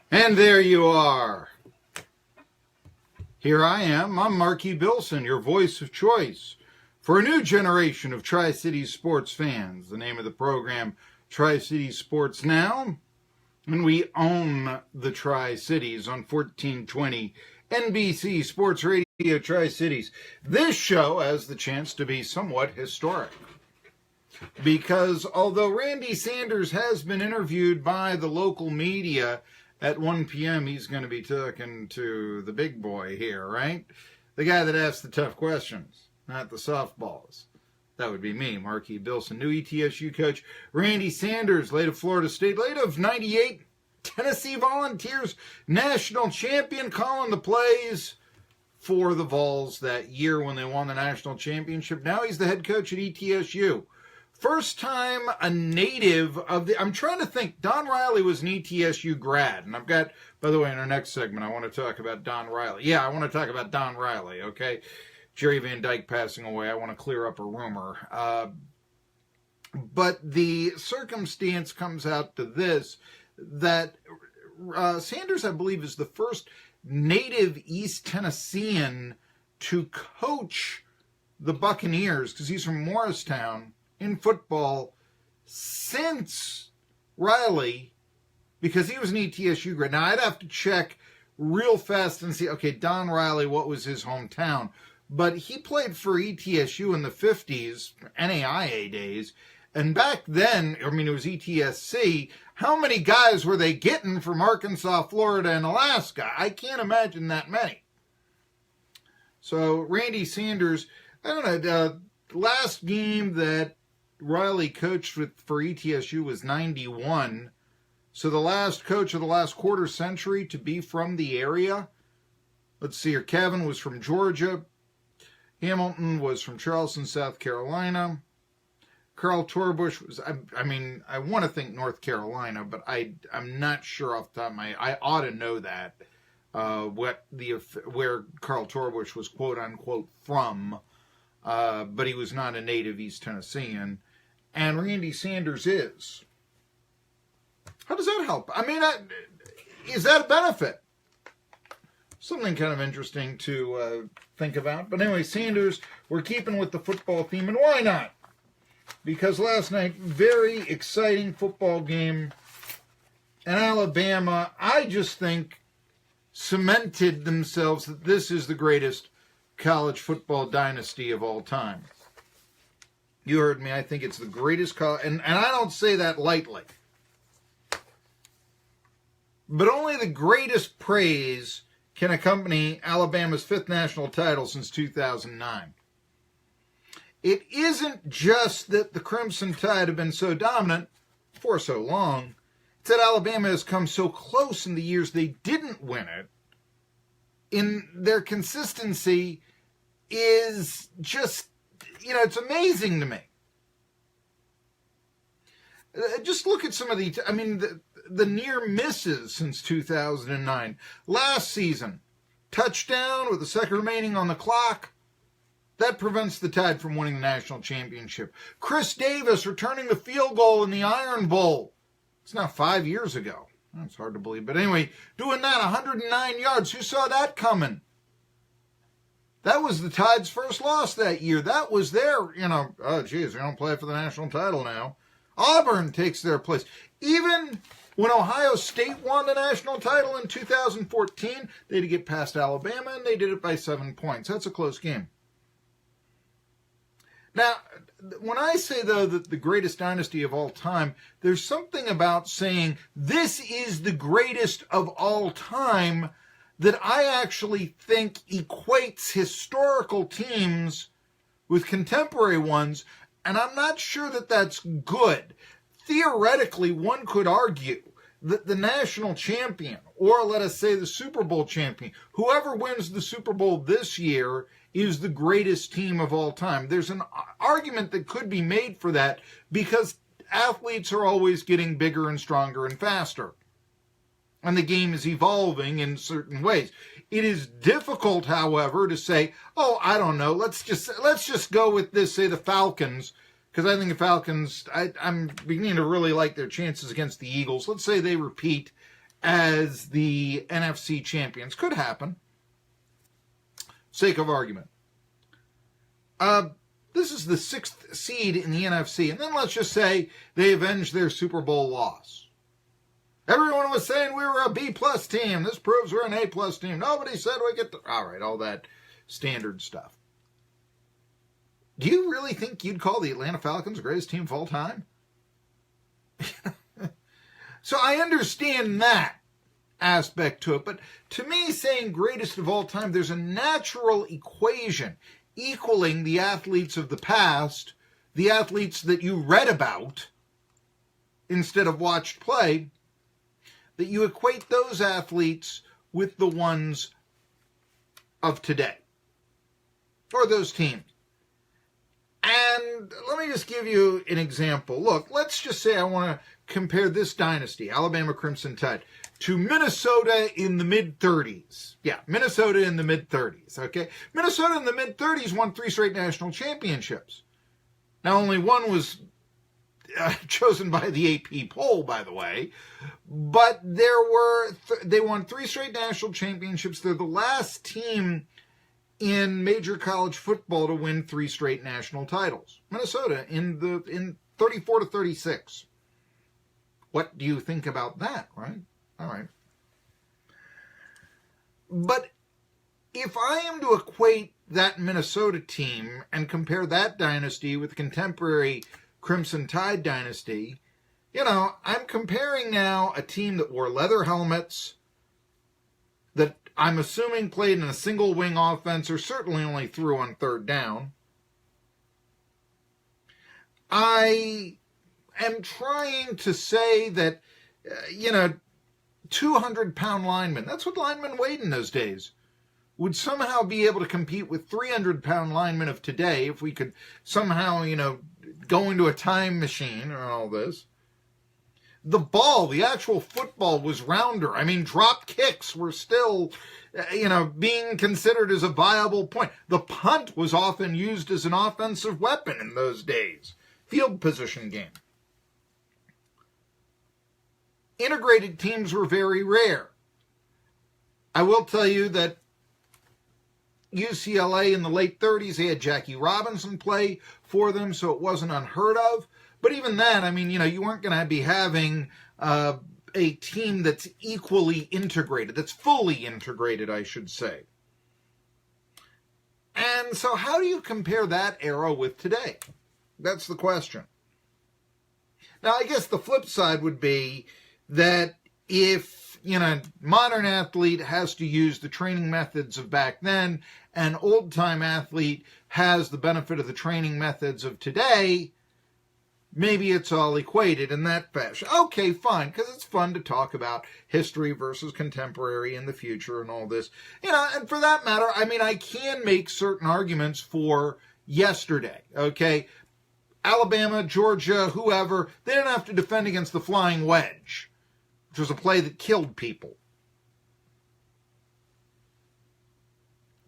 And there you are. Here I am. I'm Marky Bilson, your voice of choice for a new generation of Tri-Cities sports fans. The name of the program, Tri-Cities Sports Now. And we own the Tri-Cities on 1420 NBC Sports Radio Tri-Cities. This show has the chance to be somewhat historic, because although Randy Sanders has been interviewed by the local media, at 1 p.m. he's going to be talking to the big boy here, right? The guy that asks the tough questions, not the softballs. That would be me, Marky Bilson. New ETSU coach Randy Sanders, late of Florida State, late of 98, Tennessee Volunteers national champion, calling the plays for the Vols that year when they won the national championship. Now he's the head coach at ETSU. First time a native of the... I'm trying to think. Don Riley was an ETSU grad. And I've got, by the way, in our next segment, I want to talk about Don Riley. Yeah, I want to talk about Don Riley, okay? Jerry Van Dyke passing away. I want to clear up a rumor. But the circumstance comes out to this, that Sanders, I believe, is the first native East Tennessean to coach the Buccaneers, because he's from Morristown, in football since Riley, because he was an ETSU grad. Now, I'd have to check real fast and see, okay, Don Riley, what was his hometown? But he played for ETSU in the 50s, NAIA days, and back then, I mean, it was ETSC. How many guys were they getting from Arkansas, Florida, and Alaska? I can't imagine that many. So, Randy Sanders, I don't know, last game that Riley coached for ETSU was 91. So the last coach of the last quarter century to be from the area. Let's see here. Kevin was from Georgia. Hamilton was from Charleston, South Carolina. Carl Torbush was, I want to think North Carolina, but I'm not sure off the top of my head. I ought to know that, where Carl Torbush was quote unquote from. But he was not a native East Tennessean. And Randy Sanders is. How does that help? I mean, is that a benefit? Something kind of interesting to think about. But anyway, Sanders, we're keeping with the football theme, and why not? Because last night, very exciting football game in Alabama, I just think cemented themselves that this is the greatest college football dynasty of all time. You heard me. I think it's the greatest college, and I don't say that lightly. But only the greatest praise can accompany Alabama's fifth national title since 2009. It isn't just that the Crimson Tide have been so dominant for so long. It's that Alabama has come so close in the years they didn't win it. In their consistency is just, it's amazing to me. Just look at some of the near misses since 2009. Last season, touchdown with a second remaining on the clock. That prevents the Tide from winning the national championship. Chris Davis returning the field goal in the Iron Bowl. It's now 5 years ago. It's hard to believe. But anyway, doing that, 109 yards. Who saw that coming? That was the Tide's first loss that year. That was their, oh, geez, they don't play for the national title now. Auburn takes their place. Even when Ohio State won the national title in 2014, they had to get past Alabama, and they did it by 7 points. That's a close game. Now, when I say, though, that the greatest dynasty of all time, there's something about saying this is the greatest of all time that I actually think equates historical teams with contemporary ones, and I'm not sure that that's good. Theoretically, one could argue that the national champion, or let us say the Super Bowl champion, whoever wins the Super Bowl this year is the greatest team of all time. There's an argument that could be made for that because athletes are always getting bigger and stronger and faster. And the game is evolving in certain ways. It is difficult, however, to say, oh, I don't know, let's just go with this, say the Falcons, because I think the Falcons, I'm beginning to really like their chances against the Eagles. Let's say they repeat as the NFC champions. Could happen. Sake of argument. This is the 6th seed in the NFC, and then let's just say they avenged their Super Bowl loss. Everyone was saying we were a B-plus team. This proves we're an A-plus team. Nobody said we get all right, all that standard stuff. Do you really think you'd call the Atlanta Falcons the greatest team of all time? So I understand that aspect to it, but to me, saying greatest of all time, there's a natural equation equaling the athletes of the past, the athletes that you read about instead of watched play, that you equate those athletes with the ones of today, or those teams. And let me just give you an example. Look, let's just say I want to compare this dynasty, Alabama Crimson Tide, to Minnesota in the mid-30s. Yeah, Minnesota in the mid-30s, okay? Minnesota in the mid-30s won 3 straight national championships. Now, only one was chosen by the AP poll, by the way, but they won 3 straight national championships. They're the last team in major college football to win 3 straight national titles. Minnesota in 34 to 36. What do you think about that, right? All right. But if I am to equate that Minnesota team and compare that dynasty with the contemporary Crimson Tide dynasty, I'm comparing now a team that wore leather helmets, that I'm assuming played in a single wing offense or certainly only threw on 3rd down. I am trying to say that, 200-pound linemen, that's what linemen weighed in those days, would somehow be able to compete with 300-pound linemen of today if we could somehow, go into a time machine or all this. The ball, the actual football was rounder. I mean, drop kicks were still, being considered as a viable point. The punt was often used as an offensive weapon in those days. Field position game. Integrated teams were very rare. I will tell you that UCLA in the late 30s, they had Jackie Robinson play for them, so it wasn't unheard of. But even that, you weren't going to be having a team that's equally integrated, that's fully integrated, I should say. And so how do you compare that era with today? That's the question. Now, I guess the flip side would be that if, modern athlete has to use the training methods of back then, and old-time athlete has the benefit of the training methods of today, maybe it's all equated in that fashion. Okay, fine, because it's fun to talk about history versus contemporary in the future and all this. And for that matter, I can make certain arguments for yesterday, okay? Alabama, Georgia, whoever, they didn't have to defend against the flying wedge, which was a play that killed people.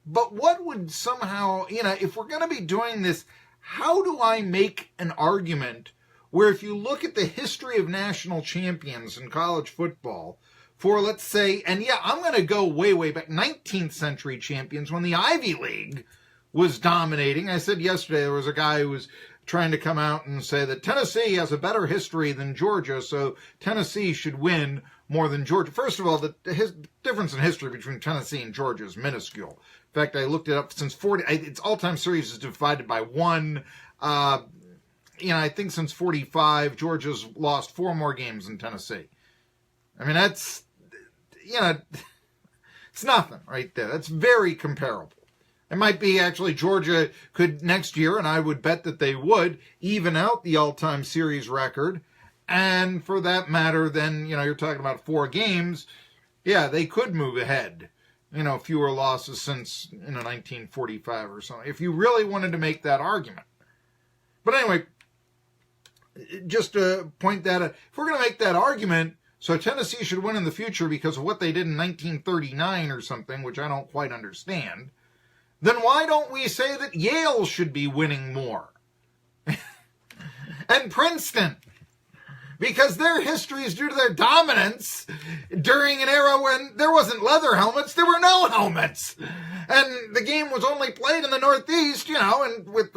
But what would somehow, if we're going to be doing this, how do I make an argument where if you look at the history of national champions in college football for, let's say, and yeah, I'm going to go way, way back, 19th century champions when the Ivy League was dominating. I said yesterday there was a guy who was trying to come out and say that Tennessee has a better history than Georgia, so Tennessee should win more than Georgia. First of all, the difference in history between Tennessee and Georgia is minuscule. In fact, I looked it up since its all-time series is divided by 1. I think since 45, Georgia's lost 4 more games than Tennessee. That's, it's nothing right there. That's very comparable. It might be actually Georgia could next year, and I would bet that they would, even out the all-time series record. And for that matter, then, you're talking about 4 games. Yeah, they could move ahead. Fewer losses since, 1945 or something, if you really wanted to make that argument. But anyway, just to point that out, if we're going to make that argument, so Tennessee should win in the future because of what they did in 1939 or something, which I don't quite understand, then why don't we say that Yale should be winning more? And Princeton. because their history is due to their dominance during an era when there wasn't leather helmets, there were no helmets. And the game was only played in the Northeast, and with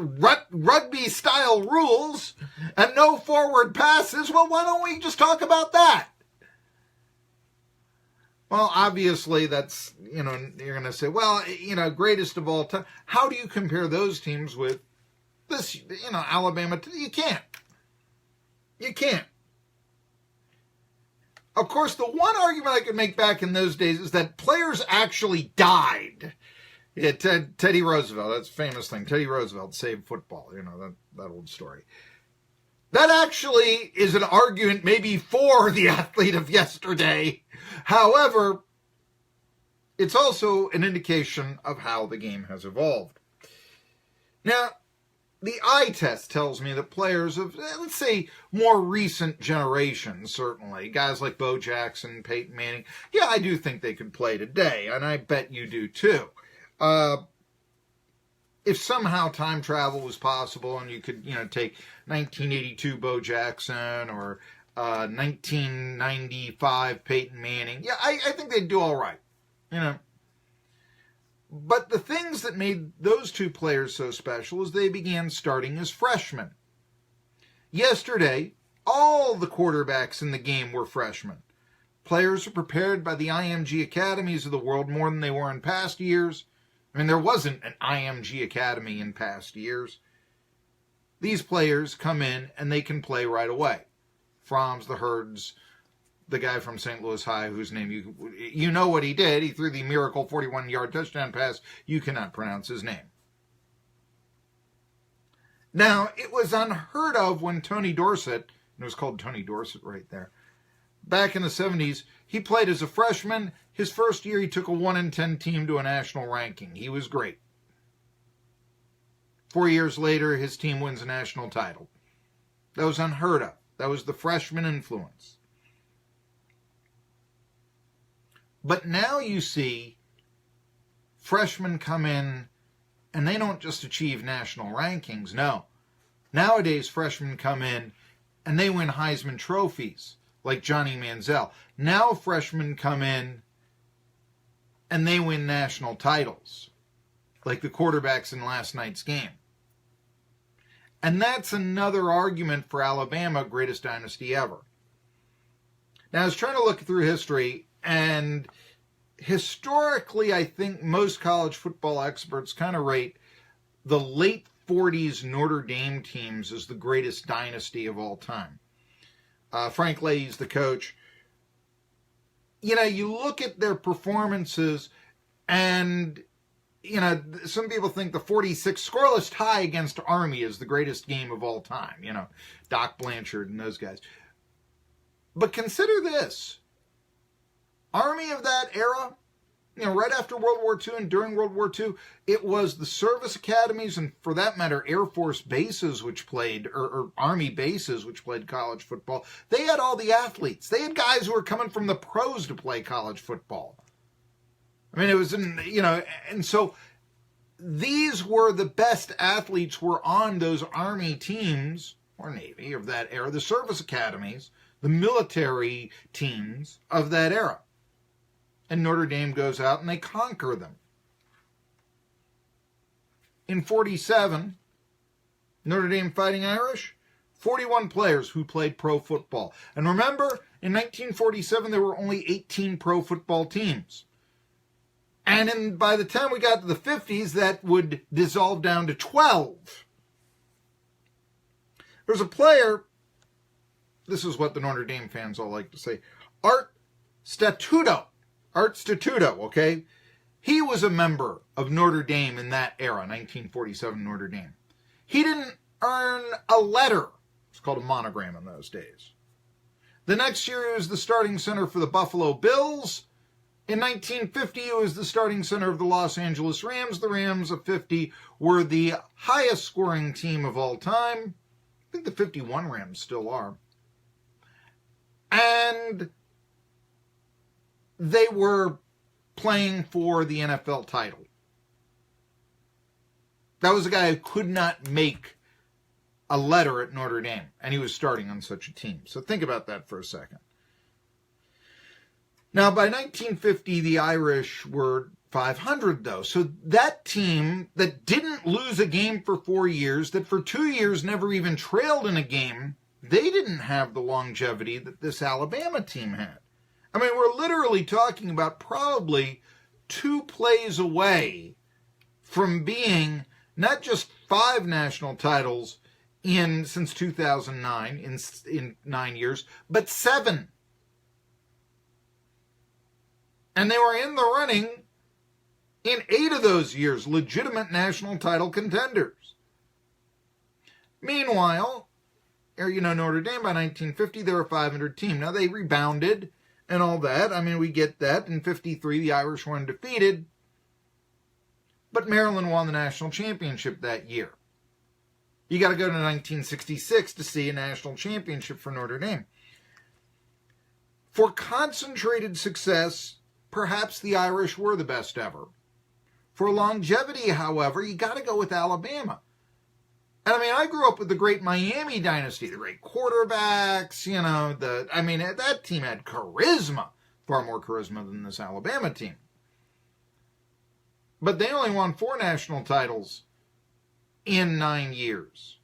rugby-style rules and no forward passes. Well, why don't we just talk about that? Well, obviously, that's, you're going to say, well, greatest of all time. How do you compare those teams with this, Alabama? You can't. You can't. Of course, the one argument I could make back in those days is that players actually died. Yeah, Teddy Roosevelt, that's a famous thing. Teddy Roosevelt saved football, that old story. That actually is an argument maybe for the athlete of yesterday. However, it's also an indication of how the game has evolved. Now, the eye test tells me that players of, let's say, more recent generations, certainly, guys like Bo Jackson, Peyton Manning, yeah, I do think they could play today, and I bet you do too. If somehow time travel was possible and you could, take 1982 Bo Jackson or 1995 Peyton Manning, yeah, I think they'd do all right, But the things that made those two players so special is they began starting as freshmen. Yesterday, all the quarterbacks in the game were freshmen. Players are prepared by the IMG academies of the world more than they were in past years. I mean, there wasn't an IMG academy in past years. These players come in and they can play right away. Fromm's, the Herds, the guy from St. Louis High, whose name you know what he did. He threw the miracle 41-yard touchdown pass. You cannot pronounce his name. Now, it was unheard of when Tony Dorsett, and it was called Tony Dorsett right there, back in the 70s, he played as a freshman. His first year, he took a 1-10 team to a national ranking. He was great. 4 years later, his team wins a national title. That was unheard of. That was the freshman influence. But now you see freshmen come in and they don't just achieve national rankings. No. Nowadays, freshmen come in and they win Heisman trophies like Johnny Manziel. Now freshmen come in and they win national titles like the quarterbacks in last night's game. And that's another argument for Alabama, greatest dynasty ever. Now, I was trying to look through history, and historically, I think most college football experts kind of rate the late 40s Notre Dame teams as the greatest dynasty of all time. Frank Leahy's the coach. You look at their performances, and some people think the 46 scoreless tie against Army is the greatest game of all time. Doc Blanchard and those guys. But consider this. Army of that era, right after World War II and during World War II, it was the service academies and, for that matter, Air Force bases which played, or Army bases which played college football. They had all the athletes. They had guys who were coming from the pros to play college football. I mean, it was, and so these were the best athletes were on those Army teams, or Navy of that era, the service academies, the military teams of that era. And Notre Dame goes out and they conquer them. In 47, Notre Dame Fighting Irish, 41 players who played pro football. And remember, in 1947, there were only 18 pro football teams. And by the time we got to the 50s, that would dissolve down to 12. There's a player, this is what the Notre Dame fans all like to say, Art Statuto, okay? He was a member of Notre Dame in that era, 1947 Notre Dame. He didn't earn a letter. It's called a monogram in those days. The next year, he was the starting center for the Buffalo Bills. In 1950, he was the starting center of the Los Angeles Rams. The Rams of 50 were the highest scoring team of all time. I think the 51 Rams still are. And they were playing for the NFL title. That was a guy who could not make a letter at Notre Dame, and he was starting on such a team. So think about that for a second. Now, by 1950, the Irish were 500, though. So that team that didn't lose a game for 4 years, that for 2 years never even trailed in a game, they didn't have the longevity that this Alabama team had. I mean, we're literally talking about probably 2 plays away from being not just 5 national titles since 2009, in 9 years, but 7. And they were in the running in 8 of those years, legitimate national title contenders. Meanwhile, Notre Dame by 1950, they were a 500 team. Now, they rebounded and all that. I mean, we get that. In 53, the Irish were undefeated. But Maryland won the national championship that year. You got to go to 1966 to see a national championship for Notre Dame. For concentrated success, perhaps the Irish were the best ever. For longevity, however, you got to go with Alabama. And I mean, I grew up with the great Miami Dynasty, the great quarterbacks, that team had charisma, far more charisma than this Alabama team. But they only won 4 national titles in 9 years.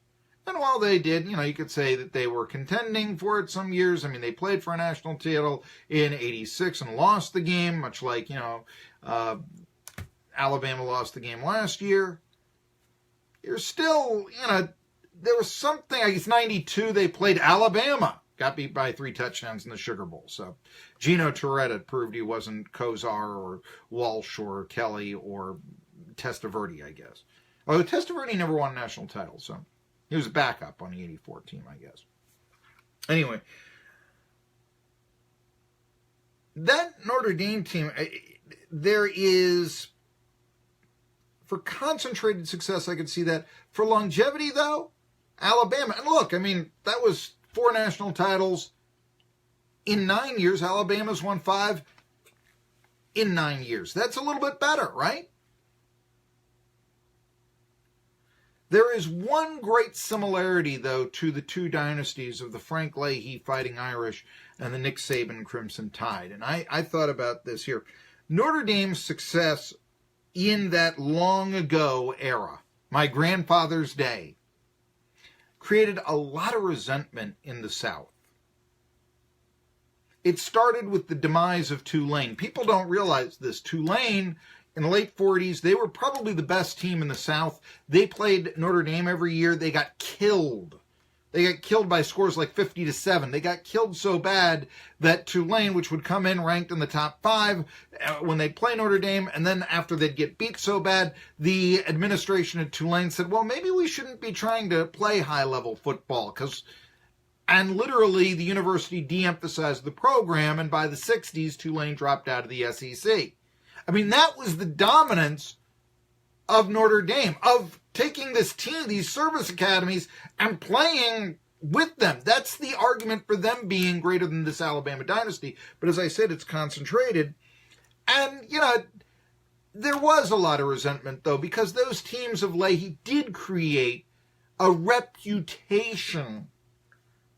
And while they did, you could say that they were contending for it some years. I mean, they played for a national title in 86 and lost the game, much like, Alabama lost the game last year. You're still, there was something, I guess 92, they played Alabama. Got beat by 3 touchdowns in the Sugar Bowl. So Gino Torretta had proved he wasn't Kozar or Walsh or Kelly or Testaverde, I guess. Although Testaverde never won a national title, so he was a backup on the 84 team, I guess. Anyway, that Notre Dame team, there is, for concentrated success, I could see that. For longevity, though, Alabama. And look, I mean, that was 4 national titles in 9 years. Alabama's won 5 in 9 years. That's a little bit better, right? There is one great similarity, though, to the 2 dynasties of the Frank Leahy Fighting Irish and the Nick Saban Crimson Tide. And I thought about this here. Notre Dame's success in that long ago era, my grandfather's day, created a lot of resentment in the South. It started with the demise of Tulane. People don't realize this. Tulane, in the late 40s, they were probably the best team in the South. They played Notre Dame every year. They got killed. They got killed by scores like 50-7. They got killed so bad that Tulane, which would come in ranked in the top 5 when they'd play Notre Dame, and then after they'd get beat so bad, the administration at Tulane said, well, maybe we shouldn't be trying to play high-level football, and literally the university de-emphasized the program, and by the 60s, Tulane dropped out of the SEC. I mean, that was the dominance of Notre Dame, of taking this team, these service academies, and playing with them. That's the argument for them being greater than this Alabama dynasty. But as I said, it's concentrated. And, there was a lot of resentment, though, because those teams of Leahy did create a reputation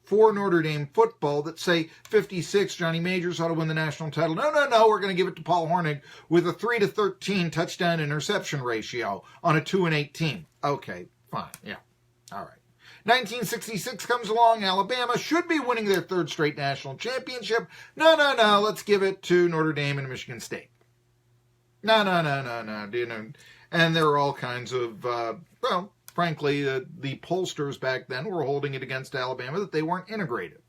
for Notre Dame football that say 56, Johnny Majors ought to win the national title. No, we're going to give it to Paul Hornig with a 3-13 touchdown interception ratio on a 2-8 team. Okay, fine, yeah, all right. 1966 comes along, Alabama should be winning their 3rd straight national championship. No, let's give it to Notre Dame and Michigan State. No. And there are all kinds of, frankly, the pollsters back then were holding it against Alabama that they weren't integrated.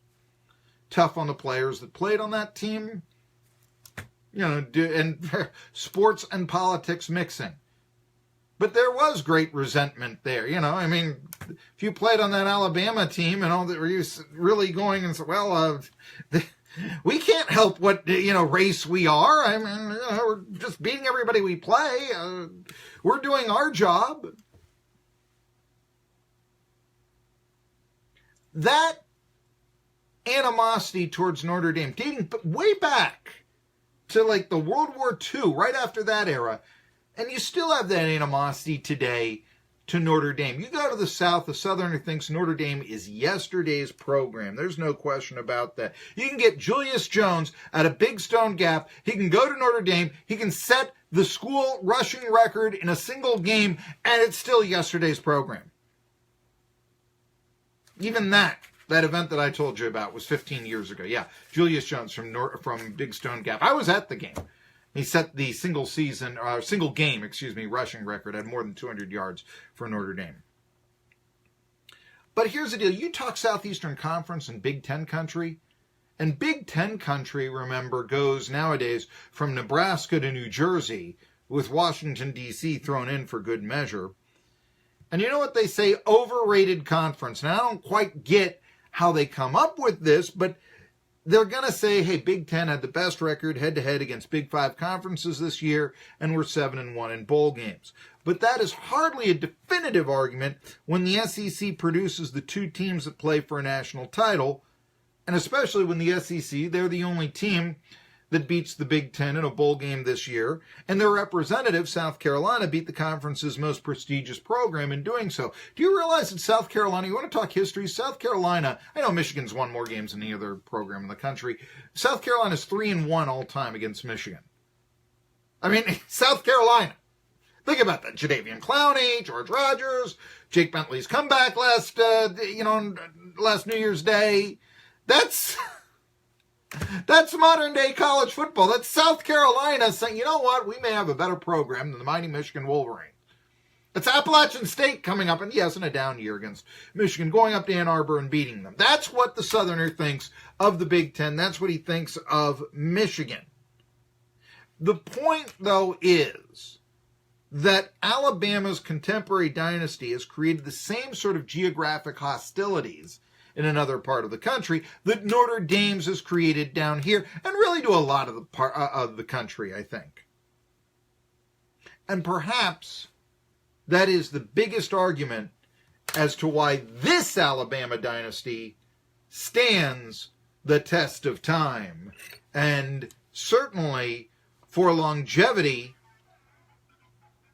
Tough on the players that played on that team, and sports and politics mixing. But there was great resentment there, I mean, if you played on that Alabama team and all that, were you really going and said, well, we can't help what, race we are. I mean, we're just beating everybody we play. We're doing our job. That animosity towards Notre Dame, dating way back to like the World War II, right after that era, and you still have that animosity today to Notre Dame. You go to the South, the Southerner thinks Notre Dame is yesterday's program. There's no question about that. You can get Julius Jones at a Big Stone Gap. He can go to Notre Dame. He can set the school rushing record in a single game, and it's still yesterday's program. Even that event that I told you about was 15 years ago. Yeah, Julius Jones from Big Stone Gap. I was at the game. He set the single game, rushing record, had more than 200 yards for Notre Dame. But here's the deal. You talk Southeastern Conference and Big Ten country, and Big Ten country, remember, goes nowadays from Nebraska to New Jersey, with Washington, D.C. thrown in for good measure. And you know what they say? Overrated conference. Now, I don't quite get how they come up with this, but they're going to say, hey, Big Ten had the best record head-to-head against Big Five conferences this year, and we're 7-1 in bowl games. But that is hardly a definitive argument when the SEC produces the two teams that play for a national title, and especially when the SEC, they're the only team that beats the Big Ten in a bowl game this year, and their representative, South Carolina, beat the conference's most prestigious program in doing so. Do you realize that South Carolina, you want to talk history, South Carolina, I know Michigan's won more games than any other program in the country. South Carolina's 3-1 all time against Michigan. I mean, South Carolina. Think about that. Jadeveon Clowney, George Rogers, Jake Bentley's comeback last New Year's Day. That's modern day college football. That's South Carolina saying, you know what, we may have a better program than the mighty Michigan Wolverines. It's Appalachian State coming up, and yes, in a down year against Michigan, going up to Ann Arbor and beating them. That's what the Southerner thinks of the Big Ten. That's what he thinks of Michigan. The point, though, is that Alabama's contemporary dynasty has created the same sort of geographic hostilities in another part of the country that Notre Dame's has created down here, and really to a lot of the country, I think. And perhaps that is the biggest argument as to why this Alabama dynasty stands the test of time. And certainly for longevity,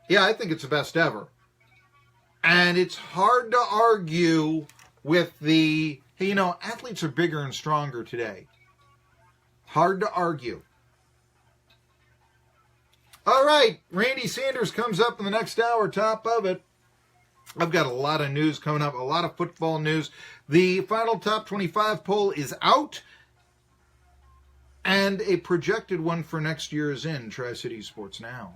yeah, I think it's the best ever. And it's hard to argue with the, hey, you know, athletes are bigger and stronger today. Hard to argue. All right, Randy Sanders comes up in the next hour, top of it. I've got a lot of news coming up, a lot of football news. The final top 25 poll is out, and a projected one for next year is in Tri-City Sports Now.